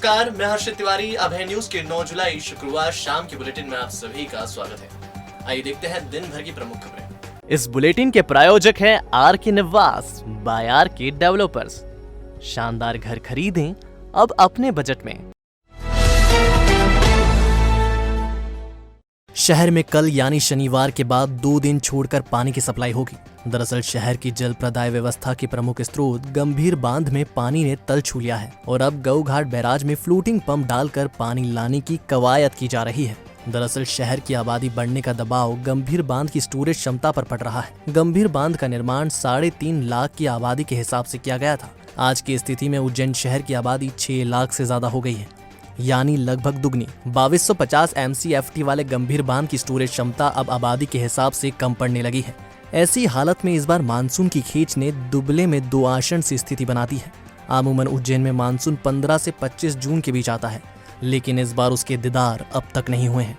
नमस्कार, मैं हर्षित तिवारी। अभय न्यूज के 9 जुलाई शुक्रवार शाम के बुलेटिन में आप सभी का स्वागत है। आइए देखते हैं दिन भर की प्रमुख खबरें। इस बुलेटिन के प्रायोजक हैं आर के निवास बाय आर के डेवलपर्स। शानदार घर खरीदें अब अपने बजट में। शहर में कल यानी शनिवार के बाद 2 दिन छोड़कर पानी की सप्लाई होगी। दरअसल शहर की जल प्रदाय व्यवस्था के प्रमुख स्रोत गंभीर बांध में पानी ने तल छू लिया है और अब गऊघाट बैराज में फ्लोटिंग पंप डालकर पानी लाने की कवायद की जा रही है। दरअसल शहर की आबादी बढ़ने का दबाव गंभीर बांध की स्टोरेज क्षमता पर पड़ रहा है। गंभीर बांध का निर्माण 3.5 लाख की आबादी के हिसाब से किया गया था। आज की स्थिति में उज्जैन शहर की आबादी 6 लाख से ज्यादा हो गई है, यानी लगभग दुगनी। 2250 MCFT वाले गंभीर बांध की स्टोरेज क्षमता अब आबादी के हिसाब से कम पड़ने लगी है। ऐसी हालत में इस बार मानसून की खींच ने दुबले में 2 आसन सी स्थिति बना दी है। अमूमन उज्जैन में मानसून 15 से 25 जून के बीच आता है, लेकिन इस बार उसके दीदार अब तक नहीं हुए हैं।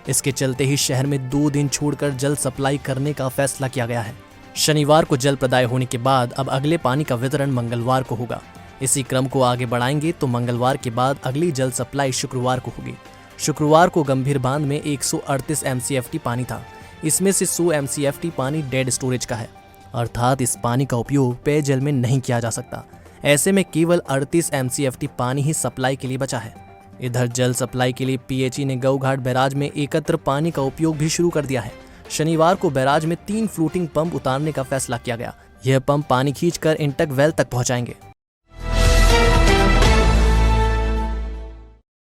इसके चलते ही शहर में 2 दिन छोड़कर जल सप्लाई करने का फैसला किया गया है। शनिवार को जल प्रदाय होने के बाद अब अगले पानी का वितरण मंगलवार को होगा। इसी क्रम को आगे बढ़ाएंगे तो मंगलवार के बाद अगली जल सप्लाई शुक्रवार को होगी। शुक्रवार को गंभीर बांध में 138 MCFT पानी था। इसमें से 100 MCFT पानी डेड स्टोरेज का है, अर्थात इस पानी का उपयोग पेयजल में नहीं किया जा सकता। ऐसे में केवल 38 MCFT पानी ही सप्लाई के लिए बचा है। इधर जल सप्लाई के लिए PHE ने गऊघाट बैराज में एकत्र पानी का उपयोग भी शुरू कर दिया है। शनिवार को बैराज में 3 फ्लोटिंग पंप उतारने का फैसला किया गया। यह पंप पानी खींचकर इंटक वेल तक पहुंचाएंगे।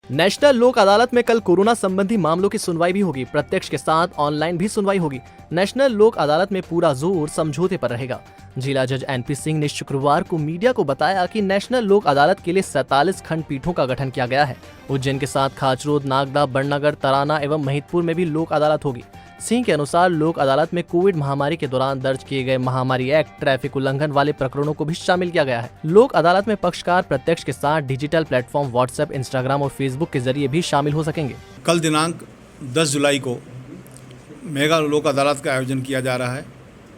नेशनल लोक अदालत में कल कोरोना संबंधी मामलों की सुनवाई भी होगी। प्रत्यक्ष के साथ ऑनलाइन भी सुनवाई होगी। नेशनल लोक अदालत में पूरा जोर समझौते पर रहेगा। जिला जज NP सिंह ने शुक्रवार को मीडिया को बताया कि नेशनल लोक अदालत के लिए 47 खंडपीठों का गठन किया गया है। उज्जैन के साथ खाचरोद, नागदा, बड़नगर, तराना एवं महिदपुर में भी लोक अदालत होगी। सिंह के अनुसार लोक अदालत में कोविड महामारी के दौरान दर्ज किए गए महामारी एक्ट, ट्रैफिक उल्लंघन वाले प्रकरणों को भी शामिल किया गया है। लोक अदालत में पक्षकार प्रत्यक्ष के साथ डिजिटल प्लेटफॉर्म व्हाट्सएप, इंस्टाग्राम और फेसबुक के जरिए भी शामिल हो सकेंगे। कल दिनांक 10 जुलाई को मेगा लोक अदालत का आयोजन किया जा रहा है।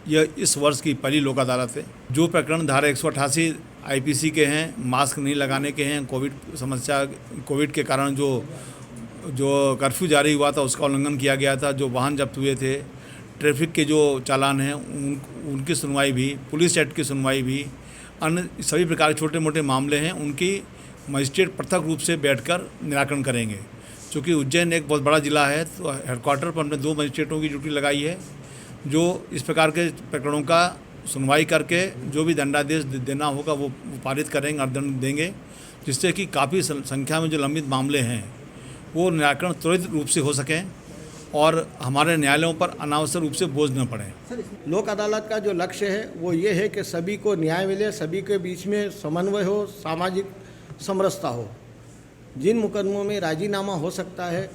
यह इस वर्ष की पहली लोक अदालत है। जो प्रकरण धारा 188 IPC के हैं, मास्क नहीं लगाने के हैं, कोविड के कारण जो कर्फ्यू जारी हुआ था उसका उल्लंघन किया गया था, जो वाहन जब्त हुए थे, ट्रैफिक के जो चालान हैं उनकी सुनवाई भी, पुलिस एक्ट की सुनवाई भी, अन्य सभी प्रकार के छोटे मोटे मामले हैं उनकी मजिस्ट्रेट पृथक रूप से बैठकर निराकरण करेंगे। चूँकि उज्जैन एक बहुत बड़ा ज़िला है तो हेडक्वार्टर पर हमने 2 मजिस्ट्रेटों की ड्यूटी लगाई है, जो इस प्रकार के प्रकरणों का सुनवाई करके जो भी दंडादेश देना होगा वो पारित करेंगे और दंड देंगे, जिससे कि काफ़ी संख्या में जो लंबित मामले हैं वो निराकरण त्वरित रूप से हो सकें और हमारे न्यायालयों पर अनावश्यक रूप से बोझ न पड़े। लोक अदालत का जो लक्ष्य है वो ये है कि सभी को न्याय मिले, सभी के बीच में समन्वय हो, सामाजिक समरसता हो। जिन मुकदमों में राजीनामा हो सकता है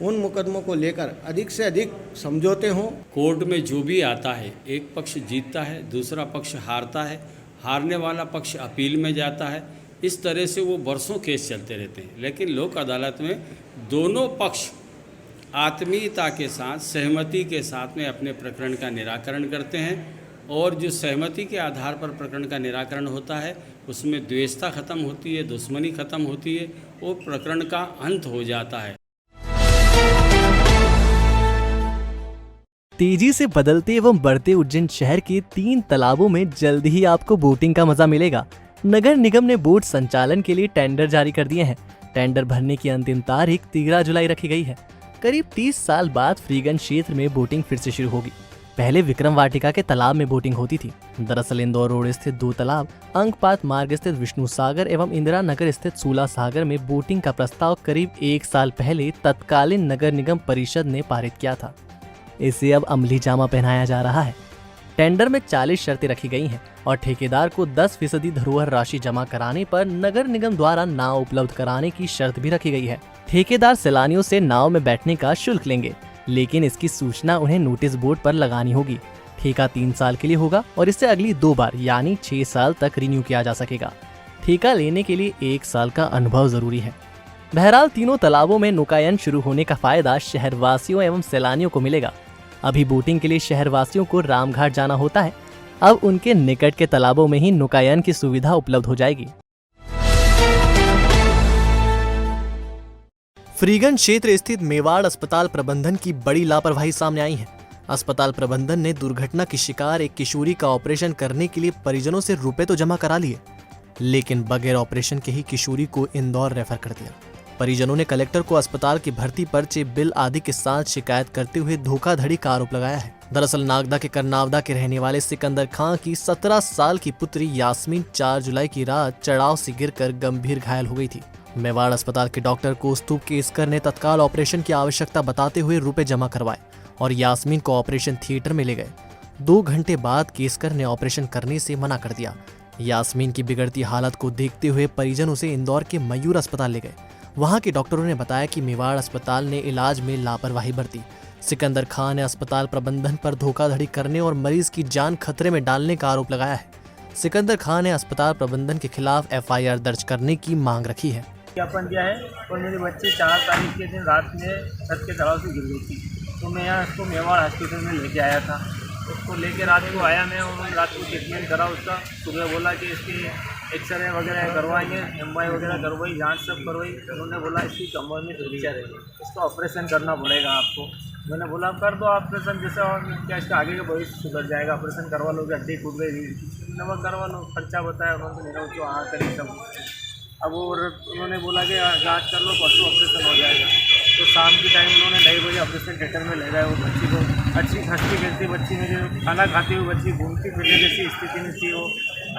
उन मुकदमों को लेकर अधिक से अधिक समझौते हों। कोर्ट में जो भी आता है, एक पक्ष जीतता है, दूसरा पक्ष हारता है, हारने वाला पक्ष अपील में जाता है। इस तरह से वो बरसों केस चलते रहते हैं। लेकिन लोक अदालत में दोनों पक्ष आत्मीयता के साथ, सहमति के साथ में अपने प्रकरण का निराकरण करते हैं और जो सहमति के आधार पर प्रकरण का निराकरण होता है उसमें द्वेषता खत्म होती है, दुश्मनी खत्म होती है, वो प्रकरण का अंत हो जाता है। तेजी से बदलते एवं बढ़ते उज्जैन शहर के 3 तालाबों में जल्द ही आपको बोटिंग का मजा मिलेगा। नगर निगम ने बोट संचालन के लिए टेंडर जारी कर दिए हैं। टेंडर भरने की अंतिम तारीख 13 जुलाई रखी गई है। करीब 30 साल बाद फ्रीगंज क्षेत्र में बोटिंग फिर से शुरू होगी। पहले विक्रम वाटिका के तालाब में बोटिंग होती थी। दरअसल इंदौर रोड स्थित 2 तालाब, अंकपात मार्ग स्थित विष्णु सागर एवं इंदिरा नगर स्थित सूला सागर में बोटिंग का प्रस्ताव करीब 1 साल पहले तत्कालीन नगर निगम परिषद ने पारित किया था। इसे अब अमली जामा पहनाया जा रहा है। टेंडर में 40 शर्तें रखी गई हैं और ठेकेदार को 10% धरोहर राशि जमा कराने पर नगर निगम द्वारा नाव उपलब्ध कराने की शर्त भी रखी गई है। ठेकेदार सैलानियों से नाव में बैठने का शुल्क लेंगे, लेकिन इसकी सूचना उन्हें नोटिस बोर्ड पर लगानी होगी। ठेका 3 साल के लिए होगा और इससे अगली 2 बार यानी 6 साल तक रिन्यू किया जा सकेगा। ठेका लेने के लिए 1 साल का अनुभव जरूरी है। बहरहाल तीनों तालाबों में नौकायन शुरू होने का फायदा शहरवासियों एवं सैलानियों को मिलेगा। अभी बोटिंग के लिए शहरवासियों को रामघाट जाना होता है, अब उनके निकट के तालाबों में ही नौकायन की सुविधा उपलब्ध हो जाएगी। फ्रीगंज क्षेत्र स्थित मेवाड़ अस्पताल प्रबंधन की बड़ी लापरवाही सामने आई है। अस्पताल प्रबंधन ने दुर्घटना की शिकार एक किशोरी का ऑपरेशन करने के लिए परिजनों से रुपए तो जमा करा लिए, लेकिन बगैर ऑपरेशन के ही किशोरी को इंदौर रेफर कर दिया। परिजनों ने कलेक्टर को अस्पताल की भर्ती पर्चे, बिल आदि के साथ शिकायत करते हुए धोखाधड़ी का आरोप लगाया है। दरअसल नागदा के करनावदा के रहने वाले सिकंदर खां की 17 साल की पुत्री यास्मीन 4 जुलाई की रात चढ़ाव से गिरकर गंभीर घायल हो गई थी। मेवाड़ अस्पताल के डॉक्टर कौस्तुभ केसकर ने तत्काल ऑपरेशन की आवश्यकता बताते हुए रुपए जमा करवाए और यास्मीन को ऑपरेशन थिएटर में ले गए। 2 घंटे बाद केसकर ने ऑपरेशन करने से मना कर दिया। यास्मीन की बिगड़ती हालत को देखते हुए परिजन उसे इंदौर के मयूर अस्पताल ले गए। वहां के डॉक्टरों ने बताया कि मेवाड़ अस्पताल ने इलाज में लापरवाही बरती। सिकंदर खां ने अस्पताल प्रबंधन पर धोखाधड़ी करने और मरीज की जान खतरे में डालने का आरोप लगाया है। सिकंदर खां ने अस्पताल प्रबंधन के खिलाफ FIR दर्ज करने की मांग रखी है। ज्ञापन दिया है और मेरी बच्ची 4 तारीख के दिन रात में छत के चढ़ाव से गिर गई थी, तो मैं यहाँ उसको मेवाड़ हॉस्पिटल में लेके आया था। उसको लेके रात को आया मैं, उन्होंने रात को ट्रीटमेंट करा उसका। सुबह बोला कि इसकी एक्सरे वगैरह करवाएंगे, MRI वगैरह करवाई, जांच सब करवाई। उन्होंने बोला इसकी कमर में फ्रैक्चर है, इसका ऑपरेशन करना पड़ेगा आपको। मैंने बोला कर दो ऑपरेशन, जैसे और क्या इसका आगे का भविष्य सुधर जाएगा, ऑपरेशन करवा लो, हड्डी टूट गई मैंने वो करवा लो, खर्चा बताया उन्होंने, मेरा उसको हाँ करी सब। अब वो उन्होंने बोला कि जांच कर लो, परसों ऑपरेशन हो जाएगा। तो शाम के टाइम उन्होंने 2:30 बजे ऑपरेशन थिएटर में ले गए। वो बच्ची को अच्छी हंसती खेलती बच्ची, मेरी खाना खाती हुई बच्ची, घूमती फिरती जैसी स्थिति में थी, वो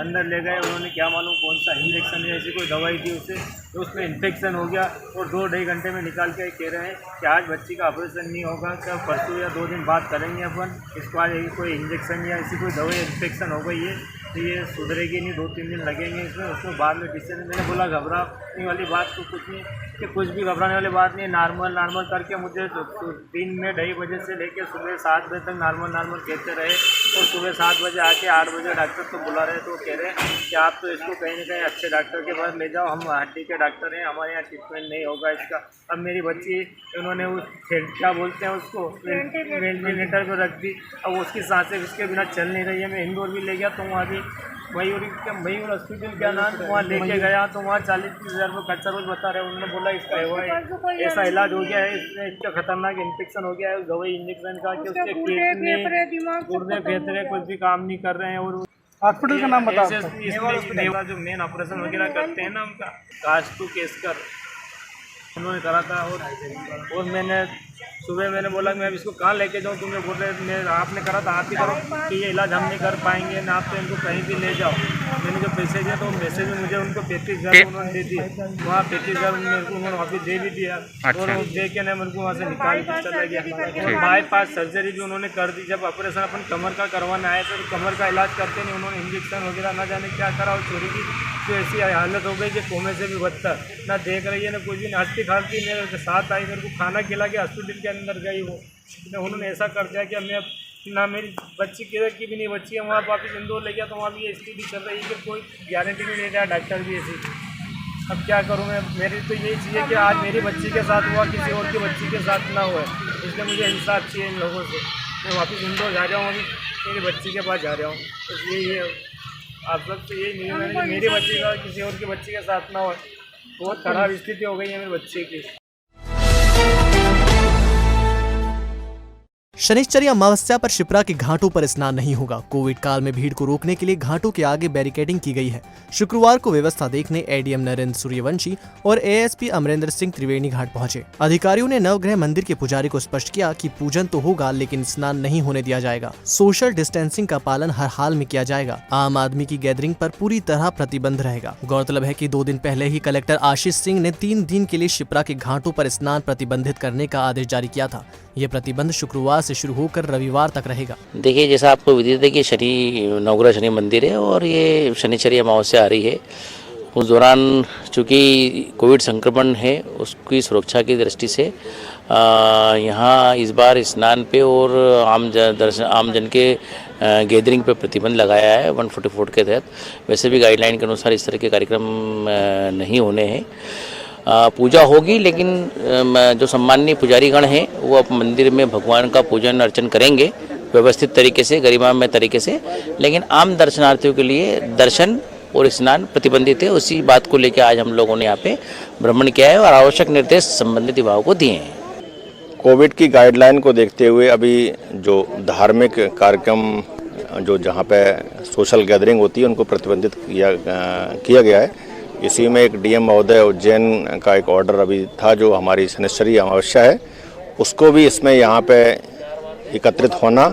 अंदर ले गए। उन्होंने क्या मालूम कौन सा इंजेक्शन है, ऐसी कोई दवाई दी उसे, तो उसमें इन्फेक्शन हो गया। और 2-2.5 घंटे में निकाल के कह रहे हैं कि आज बच्ची का ऑपरेशन नहीं होगा, क्या परसों या 2 दिन बाद करेंगे अपन, इसको आज कोई इंजेक्शन या ऐसी कोई दवाई इन्फेक्शन हो गई है, तो ये सुधरेगी नहीं, 2-3 दिन लगेंगे इसमें, उसको बाद में डिसीजन। मैंने बोला घबराने वाली बात तो कुछ नहीं, कि कुछ भी घबराने वाली बात नहीं, नॉर्मल करके मुझे दिन में 2:30 बजे से लेकर सुबह 7 बजे तक नॉर्मल कहते रहे। और सुबह 7 बजे आके 8 बजे डॉक्टर तो बुला रहे, तो कह रहे हैं कि आप तो इसको कहीं ना कहीं अच्छे डॉक्टर के पास ले जाओ, हम हड्डी के डॉक्टर हैं, हमारे यहाँ ट्रीटमेंट नहीं होगा इसका। अब मेरी बच्ची उन्होंने उस क्या बोलते हैं उसको वेंटिलेटर पर रख दी। अब उसकी सांसें उसके बिना चल नहीं रही है। मैं इंदौर भी ले गया, तो वहाँ भी मयूर हॉस्पिटल क्या नाम, वहाँ लेके गया, तो वहाँ 40-30 हज़ार रुपये खर्चा रोज बता रहे हैं। उन्होंने बोला इसका ऐसा इलाज हो गया है, इसमें इसका खतरनाक इन्फेक्शन हो गया है उस दवाई इंजेक्शन का, कि उसके गुर्दे फेफड़े कुछ भी काम नहीं कर रहे हैं। और हॉस्पिटल का नाम बताओ। इसमें जो मेन ऑपरेशन वगैरह करते हैं ना, उनका कास्तु केसकर उन्होंने करा था। और मैंने सुबह मैंने बोला मैं अब इसको कहाँ लेके जाऊँ, तुमने बोल रहे मैं आपने करा था आप ही करो, कि ये इलाज हम नहीं कर पाएंगे ना, आप तो इनको कहीं भी ले जाओ। मैंने जो पैसे दिए तो पैसे भी मुझे उनको 35,000 उन्होंने दे दिए, वहाँ 35,000 मेरे को उन्होंने वापस दे भी दिया। और दे के ना मेरे को वहाँ से निकाल के चला गया। और बाईपास सर्जरी भी उन्होंने कर दी। जब ऑपरेशन अपन कमर का करवाना आया तो कमर का इलाज करते नहीं, उन्होंने इंजेक्शन वगैरह ना जाने क्या करा। और छोरी की तो ऐसी हालत हो गई कि कोमे से भी बदतर, ना देख रही है ना कुछ भी, ना हंसती खाती मेरे साथ आई, मेरे को खाना खिला के हॉस्पिटल के अंदर गई। वो उन्होंने ऐसा कर दिया कि मैं ना मेरी बच्ची किधर की भी नहीं बच्ची है, वहाँ वापस इंदौर ले गया, तो वहाँ भी ये स्थिति चल रही है कि कोई गारंटी नहीं दे रहा डॉक्टर भी ऐसी। अब क्या करूँ मैं, मेरी तो यही चाहिए कि आज मेरी बच्ची के साथ हुआ, किसी और की बच्ची के साथ ना हुआ, इसलिए मुझे इंसाफ चाहिए इन लोगों से। मैं वापस इंदौर जा रहा हूँ, अभी मेरी बच्ची के पास जा रहा हूँ। बस यही है, आप सब तो यही नहीं है, मेरी बच्ची का किसी और की बच्ची के साथ ना हो। बहुत खराब स्थिति हो गई है मेरी बच्ची की। शनिश्चरी अमावस्या पर शिप्रा के घाटों पर स्नान नहीं होगा। कोविड काल में भीड़ को रोकने के लिए घाटों के आगे बैरिकेडिंग की गई है। शुक्रवार को व्यवस्था देखने ADM नरेंद्र सूर्यवंशी और ASP अमरेंद्र सिंह त्रिवेणी घाट पहुंचे। अधिकारियों ने नवग्रह मंदिर के पुजारी को स्पष्ट किया कि पूजन तो होगा, लेकिन स्नान नहीं होने दिया जाएगा। सोशल डिस्टेंसिंग का पालन हर हाल में किया जाएगा। आम आदमी की गैदरिंग पर पूरी तरह प्रतिबंध रहेगा। गौरतलब है कि 2 दिन पहले ही कलेक्टर आशीष सिंह ने 3 दिन के लिए शिप्रा के घाटों पर स्नान प्रतिबंधित करने का आदेश जारी किया था। ये प्रतिबंध शुक्रवार से शुरू होकर रविवार तक रहेगा। देखिए, जैसा आपको विदित है कि शनि नवग्रह शनि मंदिर है और ये शनिचरी अमावस्या आ रही है। उस दौरान चूँकि कोविड संक्रमण है, उसकी सुरक्षा की दृष्टि से यहाँ इस बार स्नान पे और आम जन के गैदरिंग पे प्रतिबंध लगाया है 144 के तहत। वैसे भी गाइडलाइन के अनुसार इस तरह के कार्यक्रम नहीं होने हैं। पूजा होगी, लेकिन जो सम्माननीय पुजारीगण हैं वो अब मंदिर में भगवान का पूजन अर्चन करेंगे व्यवस्थित तरीके से, गरिमामय तरीके से। लेकिन आम दर्शनार्थियों के लिए दर्शन और स्नान प्रतिबंधित है। उसी बात को लेकर आज हम लोगों ने यहाँ पे भ्रमण किया है और आवश्यक निर्देश संबंधित विभागों को दिए हैं। कोविड की गाइडलाइन को देखते हुए अभी जो धार्मिक कार्यक्रम जो जहाँ पे सोशल गैदरिंग होती है उनको प्रतिबंधित किया गया है। इसी में एक डीएम महोदय उज्जैन का एक ऑर्डर अभी था जो हमारी शनिश्चरी अमावस्या है उसको भी इसमें यहाँ पे एकत्रित होना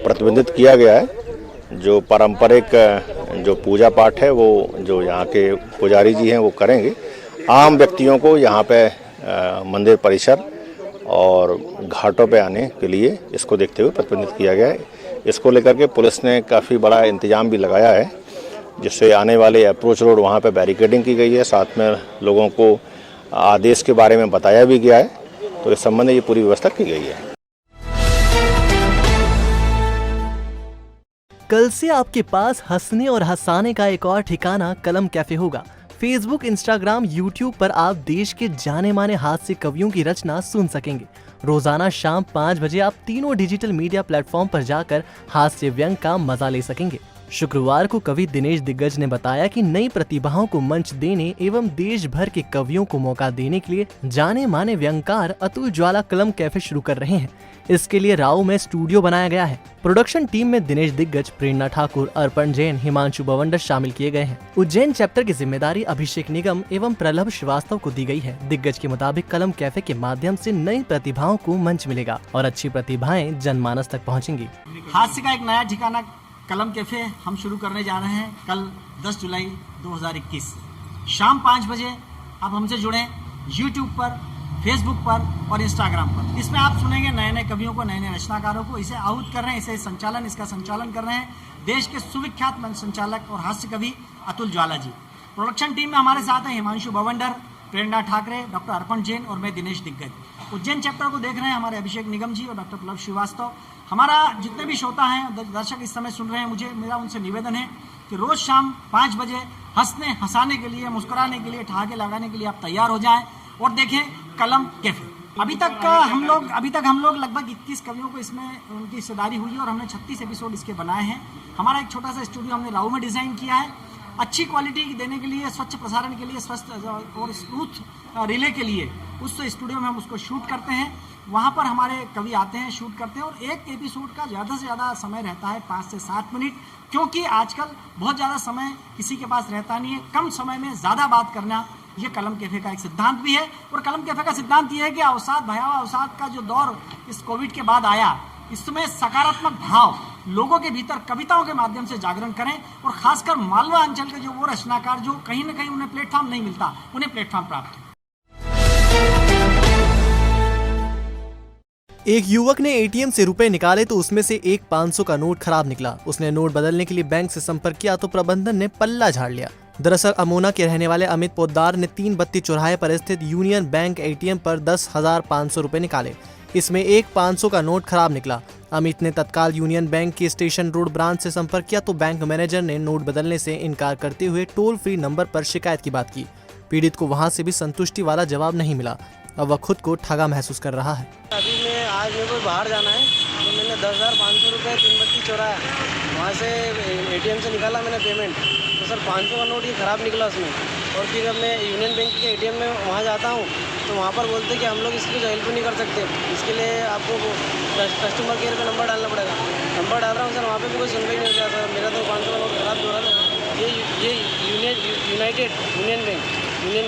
प्रतिबंधित किया गया है। जो पारंपरिक जो पूजा पाठ है वो जो यहाँ के पुजारी जी हैं वो करेंगे। आम व्यक्तियों को यहाँ पे मंदिर परिसर और घाटों पे आने के लिए इसको देखते हुए प्रतिबंधित किया गया है। इसको लेकर के पुलिस ने काफ़ी बड़ा इंतजाम भी लगाया है जिससे आने वाले अप्रोच रोड वहाँ पे बैरिकेडिंग की गई है। साथ में लोगों को आदेश के बारे में बताया भी गया है, तो इस संबंध में ये पूरी व्यवस्था की गई है। कल से आपके पास हंसने और हंसाने का एक और ठिकाना कलम कैफे होगा। फेसबुक, इंस्टाग्राम, यूट्यूब पर आप देश के जाने माने हास्य कवियों की रचना सुन सकेंगे। रोजाना शाम 5 बजे आप तीनों डिजिटल मीडिया प्लेटफॉर्म पर जाकर हास्य व्यंग का मजा ले सकेंगे। शुक्रवार को कवि दिनेश दिग्गज ने बताया कि नई प्रतिभाओं को मंच देने एवं देश भर के कवियों को मौका देने के लिए जाने माने व्यंगकार अतुल ज्वाला कलम कैफे शुरू कर रहे हैं। इसके लिए राव में स्टूडियो बनाया गया है। प्रोडक्शन टीम में दिनेश दिग्गज, प्रेरणा ठाकुर, अर्पण जैन, हिमांशु बवंडर शामिल किए गए हैं। उज्जैन चैप्टर की जिम्मेदारी अभिषेक निगम एवं प्रलभ श्रीवास्तव को दी गई है। दिग्गज के मुताबिक कलम कैफे के माध्यम से नई प्रतिभाओं को मंच मिलेगा और अच्छी प्रतिभाएं जनमानस तक पहुंचेंगी। हास्य का एक नया ठिकाना कलम कैफे हम शुरू करने जा रहे हैं कल 10 जुलाई 2021 शाम 5 बजे। आप हमसे जुड़ें यूट्यूब पर, फेसबुक पर और इंस्टाग्राम पर। इसमें आप सुनेंगे नए नए कवियों को, नए नए रचनाकारों को। इसे आहूत कर रहे हैं, इसका संचालन कर रहे हैं देश के सुविख्यात मंच संचालक और हास्य कवि अतुल ज्वाला जी। प्रोडक्शन टीम में हमारे साथ हैं हिमांशु बवंडर, प्रेरणा ठाकरे, डॉक्टर अर्पण जैन और मैं दिनेश दिग्गज। उज्जैन चैप्टर को देख रहे हैं हमारे अभिषेक निगम जी और डॉक्टर प्रलभ श्रीवास्तव। हमारा जितने भी श्रोता हैं, दर्शक इस समय सुन रहे हैं, मेरा उनसे निवेदन है कि रोज शाम 5 बजे हंसने हंसाने के लिए, मुस्कुराने के लिए, ठहाके लगाने के लिए आप तैयार हो जाएं और देखें कलम कैफे। अभी तक हम लोग लगभग 21 कवियों को इसमें उनकी हिस्सेदारी हुई है और हमने 36 एपिसोड इसके बनाए हैं। हमारा एक छोटा सा स्टूडियो हमने राव में डिजाइन किया है। अच्छी क्वालिटी देने के लिए, स्वच्छ प्रसारण के लिए, स्वस्थ और स्मूथ रिले के लिए उस स्टूडियो में हम उसको शूट करते हैं। वहाँ पर हमारे कवि आते हैं, शूट करते हैं और एक एपिसोड का ज़्यादा से ज़्यादा समय रहता है 5 से 7 मिनट, क्योंकि आजकल बहुत ज़्यादा समय किसी के पास रहता नहीं है। कम समय में ज़्यादा बात करना ये कलम कैफे का एक सिद्धांत भी है। और कलम कैफे का सिद्धांत ये है कि भयावह अवसाद का जो दौर इस कोविड के बाद आया, इसमें सकारात्मक भाव लोगों के भीतर कविताओं के माध्यम से जागरण करें और खासकर मालवा अंचल के जो वो रचनाकार जो कहीं ना कहीं उन्हें प्लेटफॉर्म नहीं मिलता, उन्हें प्लेटफॉर्म प्राप्त हो। एक युवक ने एटीएम से रुपए निकाले तो उसमें से एक 500 का नोट खराब निकला। उसने नोट बदलने के लिए बैंक से संपर्क किया तो प्रबंधन ने पल्ला झाड़ लिया। दरअसल अमोना के रहने वाले अमित पोद्दार ने 3 बत्ती चौराहे पर स्थित यूनियन बैंक एटीएम पर 10,500 रुपए निकाले। इसमें एक 500 का नोट खराब निकला। अमित ने तत्काल यूनियन बैंक की स्टेशन रोड ब्रांच से संपर्क किया तो बैंक मैनेजर ने नोट बदलने से इनकार करते हुए टोल फ्री नंबर पर शिकायत की बात की। पीड़ित को वहां से भी संतुष्टि वाला जवाब नहीं मिला। अब वह खुद को ठगा महसूस कर रहा है। अभी आज मेरे को बाहर जाना है तो मैंने 10,500 रुपये 3 बत्ती चौराहा वहाँ से एटीएम से निकाला मैंने पेमेंट, तो सर 500 का नोट ही ख़राब निकला उसमें। और फिर जब मैं यूनियन बैंक के एटीएम में वहाँ जाता हूँ तो वहाँ पर बोलते हैं कि हम लोग इसकी हेल्प नहीं कर सकते, इसके लिए आपको कस्टमर केयर का नंबर डालना पड़ेगा। नंबर डाल रहा हूँ सर, वहाँ पर भी कोई सुनवाई नहीं हो रहा सर। मेरा तो 500 का नोट खराब हो रहा था। ये यूनियन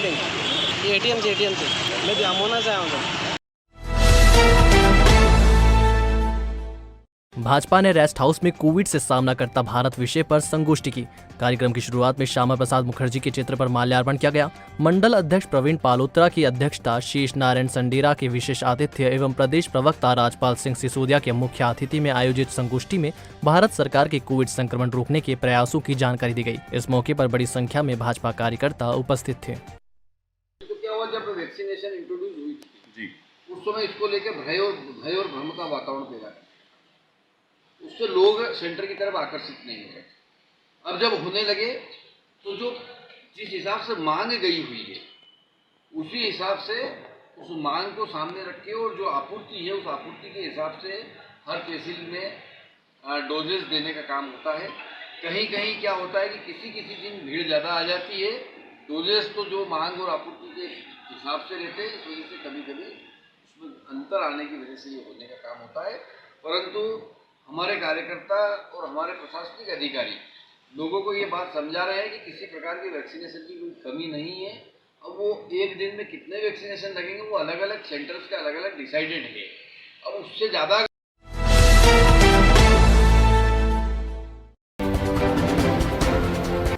बैंक ये एटीएम से मैं भी अमोना से आया हूँ सर। भाजपा ने रेस्ट हाउस में कोविड से सामना करता भारत विषय पर संगोष्ठी की। कार्यक्रम की शुरुआत में श्यामा प्रसाद मुखर्जी के चित्र पर माल्यार्पण किया गया। मंडल अध्यक्ष प्रवीण पालोत्रा की अध्यक्षता, शेष नारायण संडेरा के विशेष आतिथ्य एवं प्रदेश प्रवक्ता राजपाल सिंह सिसोदिया के मुख्य अतिथि में आयोजित संगोष्ठी में भारत सरकार के कोविड संक्रमण रोकने के प्रयासों की जानकारी दी गई। इस मौके पर बड़ी संख्या में भाजपा कार्यकर्ता उपस्थित थे। जब वैक्सीनेशन इंट्रोड्यूस हुई थी उस समय इसको लेकर भय और भ्रम का वातावरण पैदा है, उससे लोग सेंटर की तरफ आकर्षित नहीं हो रहे। अब जब होने लगे तो जो जिस हिसाब से मांग गई हुई है उसी हिसाब से उस मांग को सामने रख के और जो आपूर्ति है उस आपूर्ति के हिसाब से हर तहसील में डोजेस देने का काम होता है। कहीं कहीं क्या होता है कि किसी किसी दिन भीड़ ज़्यादा आ जाती है, डोजेस तो जो मांग और आपूर्ति के हिसाब से रहते हैं, इस वजह से कभी कभी उसमें अंतर आने की वजह से ये होने का काम होता है। परंतु हमारे कार्यकर्ता और हमारे प्रशासनिक अधिकारी लोगों को ये बात समझा रहे हैं कि किसी प्रकार की वैक्सीनेशन की कोई कमी नहीं है। अब वो एक दिन में कितने वैक्सीनेशन लगेंगे वो अलग अलग सेंटर्स के अलग अलग डिसाइडेड है। अब उससे ज़्यादा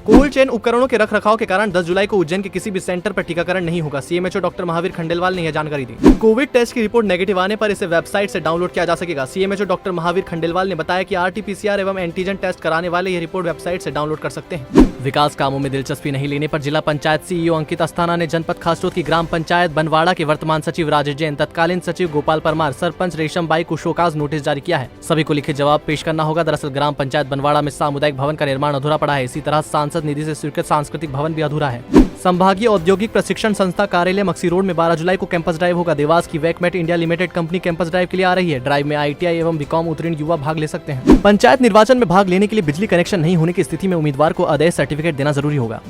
कोल्ड चेन उपकरणों के रखरखाव के कारण 10 जुलाई को उज्जैन के किसी भी सेंटर पर टीकाकरण नहीं होगा। सीएमएचओ डॉक्टर महावीर खंडेलवाल ने यह जानकारी दी। कोविड टेस्ट की रिपोर्ट नेगेटिव आने पर इसे वेबसाइट से डाउनलोड किया जा सकेगा। सीएमएचओ डॉक्टर महावीर खंडेलवाल ने बताया कि आरटीपीसीआर एवं एंटीजन टेस्ट कराने वाले यह रिपोर्ट वेबसाइट से डाउनलोड कर सकते हैं। विकास कामों में दिलचस्पी नहीं लेने पर जिला पंचायत सीईओ अंकित अस्थाना ने जनपद खासरोद की ग्राम पंचायत बनवाड़ा के वर्तमान सचिव राजेश जैन, तत्कालीन सचिव गोपाल परमार, सरपंच रेशम बाई को शोकाज नोटिस जारी किया है। सभी को लिखित जवाब पेश करना होगा। दरअसल ग्राम पंचायत बनवाड़ा में सामुदायिक भवन का निर्माण अधूरा पड़ा है। इसी तरह सांसद निधि से स्वीकृत सांस्कृतिक भवन भी अधूरा है। संभागीय औद्योगिक प्रशिक्षण संस्था कार्यालय मक्सी रोड में 12 जुलाई को कैंपस ड्राइव होगा। देवास की वैकमेट India limited company campus drive के लिए आ रही है। ड्राइव में आईटीआई एवं बीकॉम उत्तीर्ण युवा भाग ले सकते हैं। पंचायत निर्वाचन में भाग लेने के लिए बिजली कनेक्शन नहीं होने की स्थिति में उम्मीदवार को अदेय सर्टिफिकेट देना जरूरी होगा।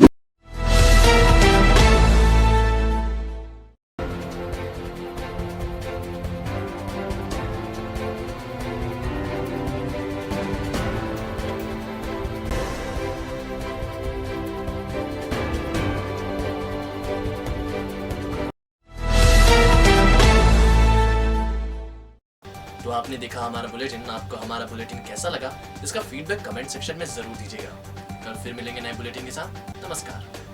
तो आपने देखा हमारा बुलेटिन। आपको हमारा बुलेटिन कैसा लगा, इसका फीडबैक कमेंट सेक्शन में जरूर दीजिएगा। कल फिर मिलेंगे नए बुलेटिन के साथ। नमस्कार।